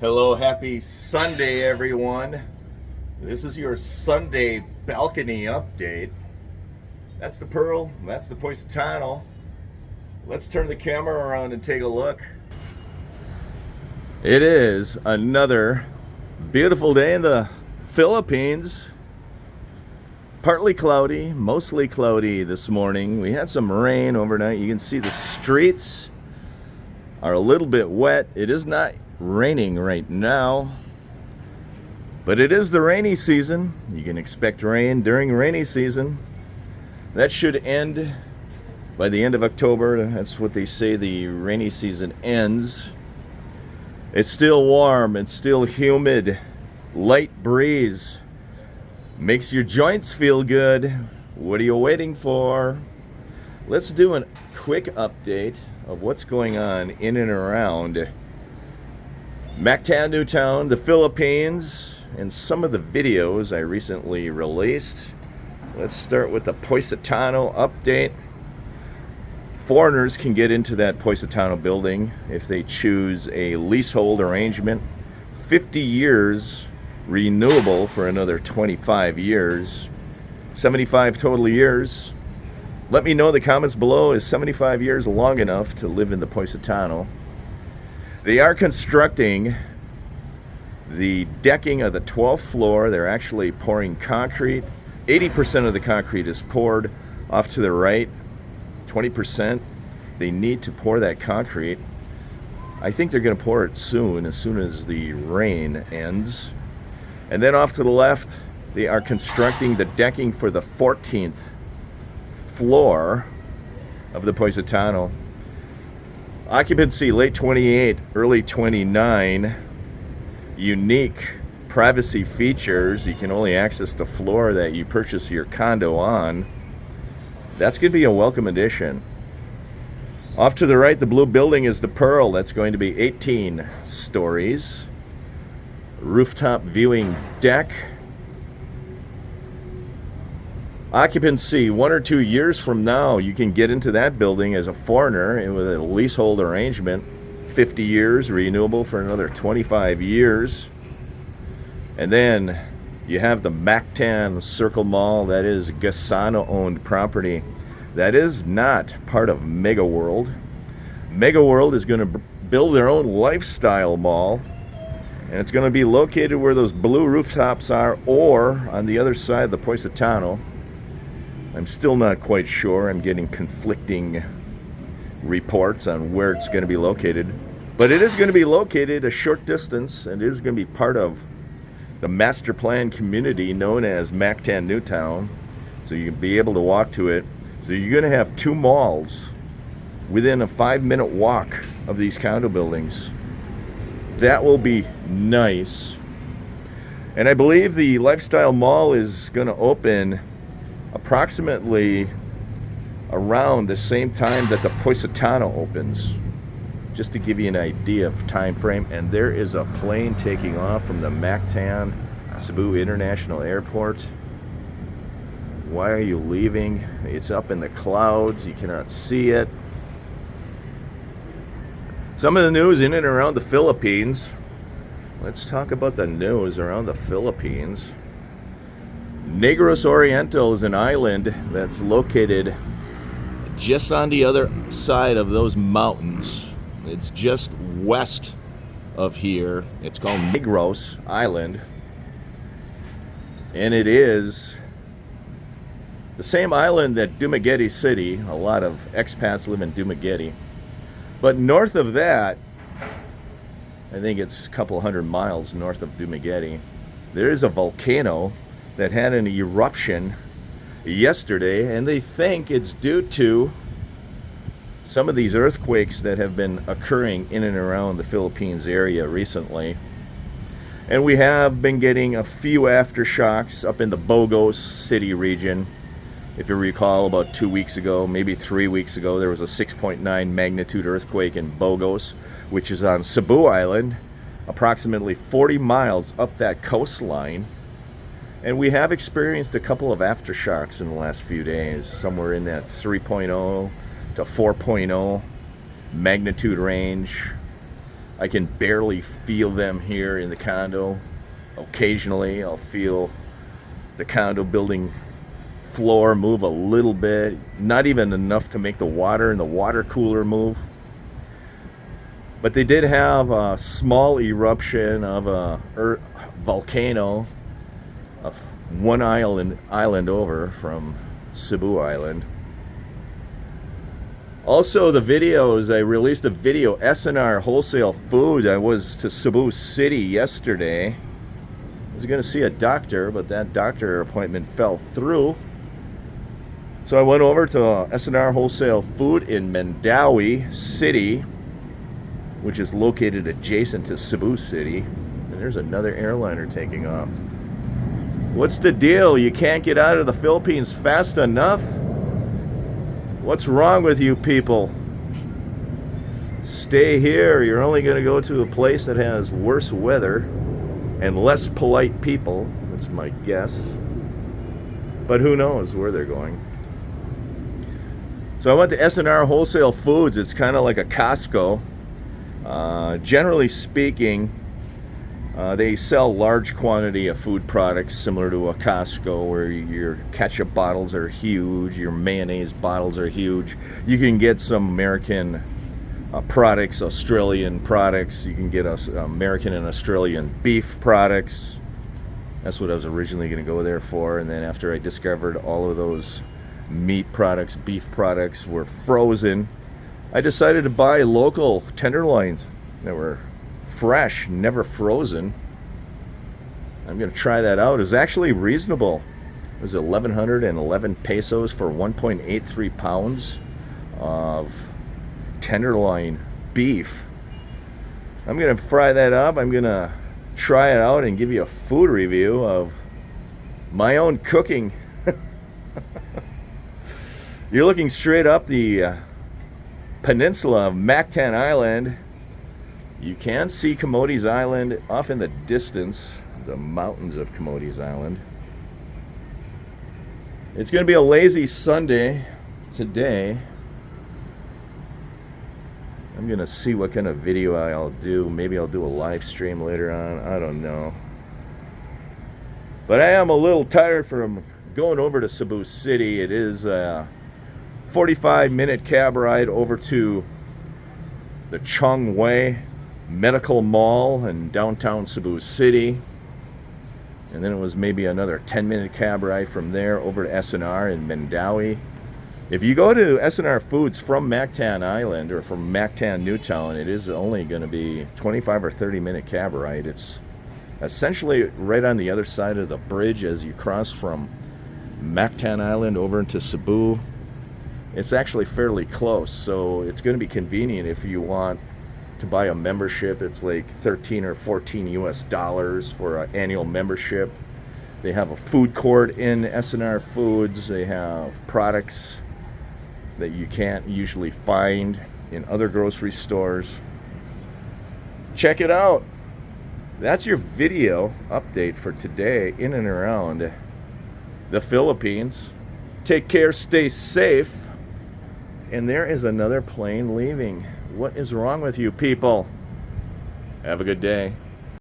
Hello, happy Sunday, everyone. This is your Sunday balcony update. That's the Pearl, that's the Positano. Let's turn the camera around and take a look. It is another beautiful day in the Philippines. Partly cloudy, mostly cloudy this morning. We had some rain overnight. You can see the streets are a little bit wet. It is not raining right now, but it is the rainy season. You can expect rain during rainy season. That should end by the end of October. That's what they say, the rainy season ends. It's still warm, it's still humid, light breeze. Makes your joints feel good. What are you waiting for? Let's do a quick update of what's going on in and around Mactan, Newtown, the Philippines, and some of the videos I recently released. Let's start with the Positano update. Foreigners can get into that Positano building if they choose a leasehold arrangement. 50 years renewable for another 25 years. 75 total years. Let me know in the comments below, is 75 years long enough to live in the Positano? They are constructing the decking of the 12th floor. They're actually pouring concrete. 80% of the concrete is poured. Off to the right, 20%. They need to pour that concrete. I think they're going to pour it soon as the rain ends. And then off to the left, they are constructing the decking for the 14th floor of the Positano. Occupancy late 28, early 29. Unique privacy features. You can only access the floor that you purchase your condo on. That's going to be a welcome addition. Off to the right, the blue building is the Pearl. That's going to be 18 stories. Rooftop viewing deck. Occupancy, 1 or 2 years from now, you can get into that building as a foreigner with a leasehold arrangement. 50 years, renewable for another 25 years. And then you have the Mactan Circle Mall. That is Gasano-owned property. That is not part of Mega World. Mega World is going to build their own lifestyle mall. And it's going to be located where those blue rooftops are, or on the other side of the Positano. I'm still not quite sure. I'm getting conflicting reports on where it's going to be located. But it is going to be located a short distance, and it is going to be part of the master plan community known as Mactan Newtown. So you can be able to walk to it. So you're going to have two malls within a 5-minute walk of these condo buildings. That will be nice. And I believe the lifestyle mall is going to open approximately around the same time that the Positano opens, just to give you an idea of time frame. And there is a plane taking off from the Mactan Cebu International Airport. Why are you leaving? It's up in the clouds. You cannot see it. Some of the news in and around the Philippines. Let's talk about the news around the Philippines. Negros Oriental is an island that's located just on the other side of those mountains. It's just west of here. It's called Negros Island. And it is the same island that Dumaguete City. A lot of expats live in Dumaguete. But north of that, I think it's a couple hundred miles north of Dumaguete, there is a volcano that had an eruption yesterday, and they think it's due to some of these earthquakes that have been occurring in and around the Philippines area recently. And we have been getting a few aftershocks up in the Bogos City region. If you recall, about 2 weeks ago, maybe 3 weeks ago, there was a 6.9 magnitude earthquake in Bogos, which is on Cebu Island, approximately 40 miles up that coastline. And we have experienced a couple of aftershocks in the last few days, somewhere in that 3.0 to 4.0 magnitude range. I can barely feel them here in the condo. Occasionally, I'll feel the condo building floor move a little bit, not even enough to make the water in the water cooler move. But they did have a small eruption of a volcano, one island over from Cebu Island. Also, the videos, I released a video, SNR Wholesale Food. I was to Cebu City yesterday. I was going to see a doctor, but that doctor appointment fell through. So I went over to SNR Wholesale Food in Mandaue City, which is located adjacent to Cebu City. And there's another airliner taking off. What's the deal? You can't get out of the Philippines fast enough? What's wrong with you people? Stay here. You're only going to go to a place that has worse weather and less polite people. That's my guess. But who knows where they're going. So I went to SNR Wholesale Foods. It's kind of like a Costco. Generally speaking, they sell large quantity of food products similar to a Costco, where your ketchup bottles are huge, your mayonnaise bottles are huge. You can get some American products, Australian products. You can get American and Australian beef products. That's what I was originally going to go there for. And then after I discovered all of those meat products, beef products were frozen, I decided to buy local tenderloins that were fresh, never frozen. I'm going to try that out. It's actually reasonable. It was 1,111 pesos for 1.83 pounds of tenderloin beef. I'm going to fry that up. I'm going to try it out and give you a food review of my own cooking. You're looking straight up the peninsula of Mactan Island. You can see Camotes Island off in the distance, the mountains of Camotes Island. It's going to be a lazy Sunday today. I'm going to see what kind of video I'll do. Maybe I'll do a live stream later on. I don't know. But I am a little tired from going over to Cebu City. It is a 45-minute cab ride over to the Chung Wei Medical Mall in downtown Cebu City. And then it was maybe another 10-minute cab ride from there over to SNR in Mandaue. If you go to SNR Foods from Mactan Island or from Mactan Newtown, it is only going to be 25 or 30-minute cab ride. It's essentially right on the other side of the bridge as you cross from Mactan Island over into Cebu. It's actually fairly close, so it's going to be convenient if you want to buy a membership. It's like 13 or 14 US dollars for an annual membership. They have a food court in SNR Foods. They have products that you can't usually find in other grocery stores. Check it out. That's your video update for today in and around the Philippines. Take care, stay safe. And there is another plane leaving. What is wrong with you people? Have a good day.